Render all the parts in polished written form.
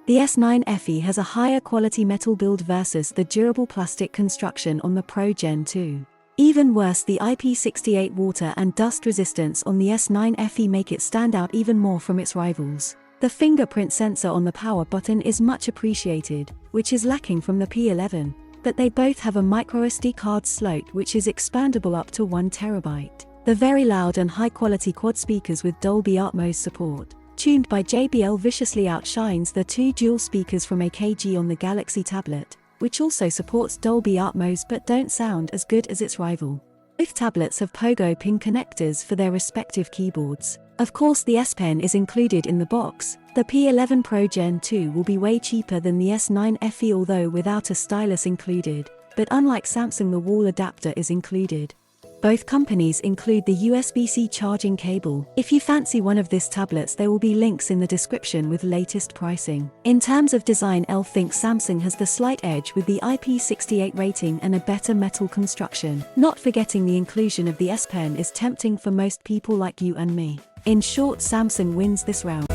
The S9 FE has a higher quality metal build versus the durable plastic construction on the Pro Gen 2. Even worse, the IP68 water and dust resistance on the S9 FE make it stand out even more from its rivals. The fingerprint sensor on the power button is much appreciated, which is lacking from the P11, but they both have a microSD card slot which is expandable up to 1 TB. The very loud and high-quality quad speakers with Dolby Atmos support, tuned by JBL, viciously outshines the two dual speakers from AKG on the Galaxy tablet, which also supports Dolby Atmos but don't sound as good as its rival. Both tablets have Pogo pin connectors for their respective keyboards. Of course, the S Pen is included in the box. The P11 Pro Gen 2 will be way cheaper than the S9 FE, although without a stylus included, but unlike Samsung, the wall adapter is included. Both companies include the USB-C charging cable. If you fancy one of these tablets, there will be links in the description with latest pricing. In terms of design, I think Samsung has the slight edge with the IP68 rating and a better metal construction. Not forgetting the inclusion of the S Pen is tempting for most people like you and me. In short, Samsung wins this round.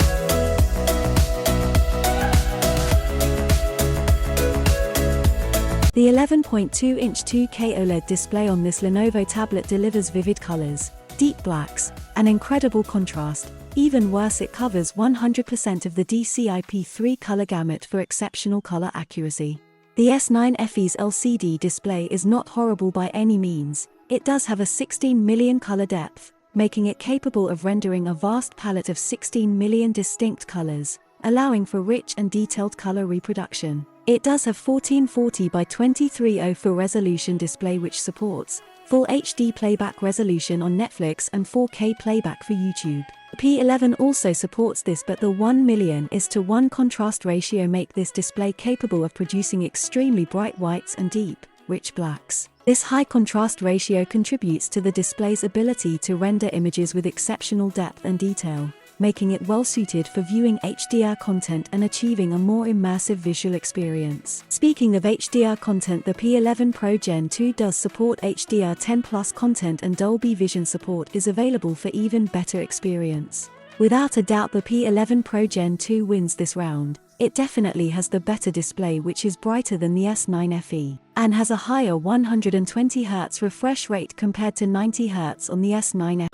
The 11.2-inch 2K OLED display on this Lenovo tablet delivers vivid colors, deep blacks, and incredible contrast. Even worse, it covers 100% of the DCI-P3 color gamut for exceptional color accuracy. The S9 FE's LCD display is not horrible by any means. It does have a 16 million color depth, making it capable of rendering a vast palette of 16 million distinct colors, allowing for rich and detailed color reproduction. It does have 1440 by 2304 resolution display, which supports full HD playback resolution on Netflix and 4K playback for YouTube. The P11 also supports this, but the 1:1 contrast ratio make this display capable of producing extremely bright whites and deep, rich blacks. This high contrast ratio contributes to the display's ability to render images with exceptional depth and detail, making it well suited for viewing HDR content and achieving a more immersive visual experience. Speaking of HDR content, the P11 Pro Gen 2 does support HDR10+ content, and Dolby Vision support is available for even better experience. Without a doubt, the P11 Pro Gen 2 wins this round. It definitely has the better display, which is brighter than the S9 FE, and has a higher 120Hz refresh rate compared to 90Hz on the S9 FE.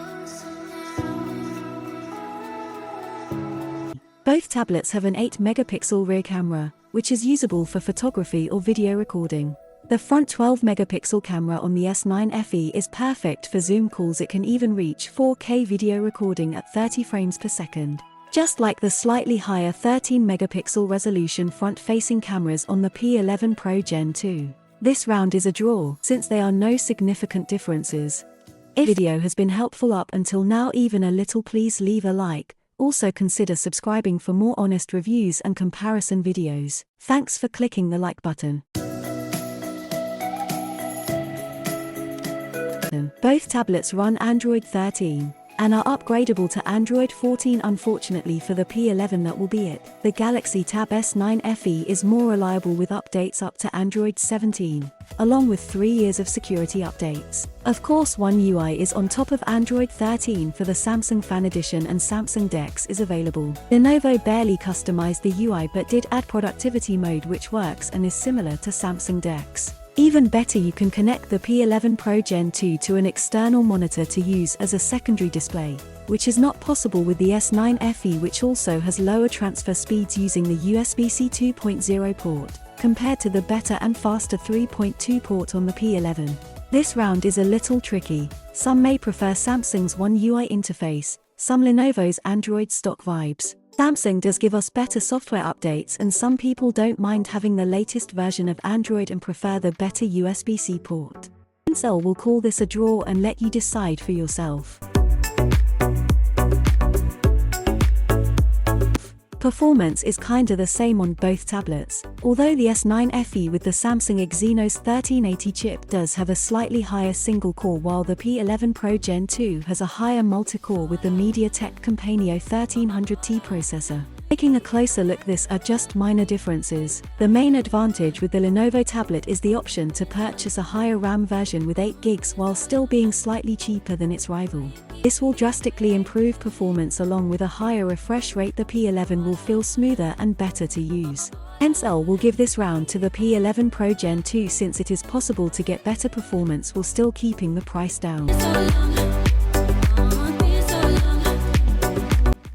Both tablets have an 8-megapixel rear camera, which is usable for photography or video recording. The front 12-megapixel camera on the S9 FE is perfect for Zoom calls. It can even reach 4K video recording at 30 frames per second. Just like the slightly higher 13-megapixel resolution front-facing cameras on the P11 Pro Gen 2. This round is a draw, since there are no significant differences. If the video has been helpful up until now, even a little, please leave a like. Also consider subscribing for more honest reviews and comparison videos. Thanks for clicking the like button. Both tablets run Android 13 and are upgradable to Android 14. Unfortunately for the P11, that will be it. The Galaxy Tab S9 FE is more reliable with updates up to Android 17, along with 3 years of security updates. Of course, One UI is on top of Android 13 for the Samsung Fan Edition, and Samsung DeX is available. Lenovo barely customized the UI but did add productivity mode, which works and is similar to Samsung DeX. Even better, you can connect the P11 Pro Gen 2 to an external monitor to use as a secondary display, which is not possible with the S9 FE, which also has lower transfer speeds using the USB-C 2.0 port, compared to the better and faster 3.2 port on the P11. This round is a little tricky. Some may prefer Samsung's One UI interface, some Lenovo's Android stock vibes. Samsung does give us better software updates, and some people don't mind having the latest version of Android and prefer the better USB-C port. Intel will call this a draw and let you decide for yourself. Performance is kinda the same on both tablets, although the S9 FE with the Samsung Exynos 1380 chip does have a slightly higher single core, while the P11 Pro Gen 2 has a higher multi-core with the MediaTek Companion 1300T processor. Taking a closer look, these are just minor differences. The main advantage with the Lenovo tablet is the option to purchase a higher RAM version with 8 GB while still being slightly cheaper than its rival. This will drastically improve performance along with a higher refresh rate. The P11 will feel smoother and better to use. Hence L will give this round to the P11 Pro Gen 2 since it is possible to get better performance while still keeping the price down.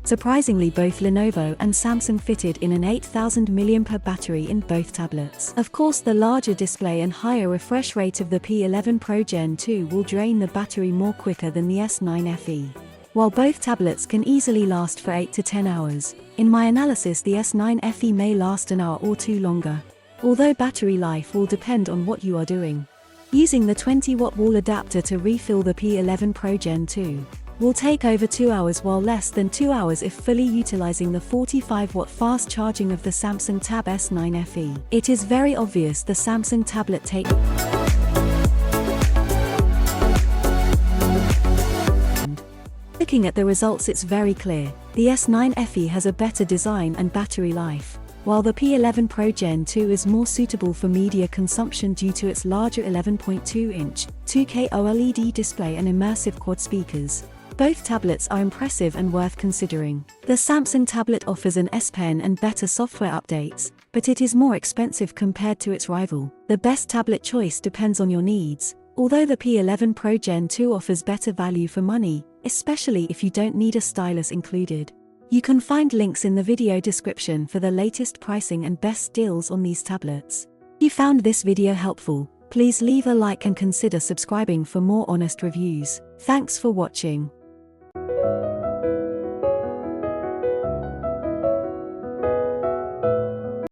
Surprisingly, both Lenovo and Samsung fitted in an 8000 mAh battery in both tablets. Of course, the larger display and higher refresh rate of the P11 Pro Gen 2 will drain the battery more quicker than the S9 FE. While both tablets can easily last for 8 to 10 hours, in my analysis the S9 FE may last an hour or two longer. Although battery life will depend on what you are doing. Using the 20-watt wall adapter to refill the P11 Pro Gen 2 will take over 2 hours, while less than 2 hours if fully utilizing the 45-watt fast charging of the Samsung Tab S9 FE. It is very obvious the Samsung tablet takes. Looking at the results, it's very clear. The S9 FE has a better design and battery life, while the P11 Pro Gen 2 is more suitable for media consumption due to its larger 11.2-inch 2K OLED display and immersive quad speakers. Both tablets are impressive and worth considering. The Samsung tablet offers an S Pen and better software updates, but it is more expensive compared to its rival. The best tablet choice depends on your needs, although the P11 Pro Gen 2 offers better value for money, especially if you don't need a stylus included. You can find links in the video description for the latest pricing and best deals on these tablets. If you found this video helpful, please leave a like and consider subscribing for more honest reviews. Thanks for watching.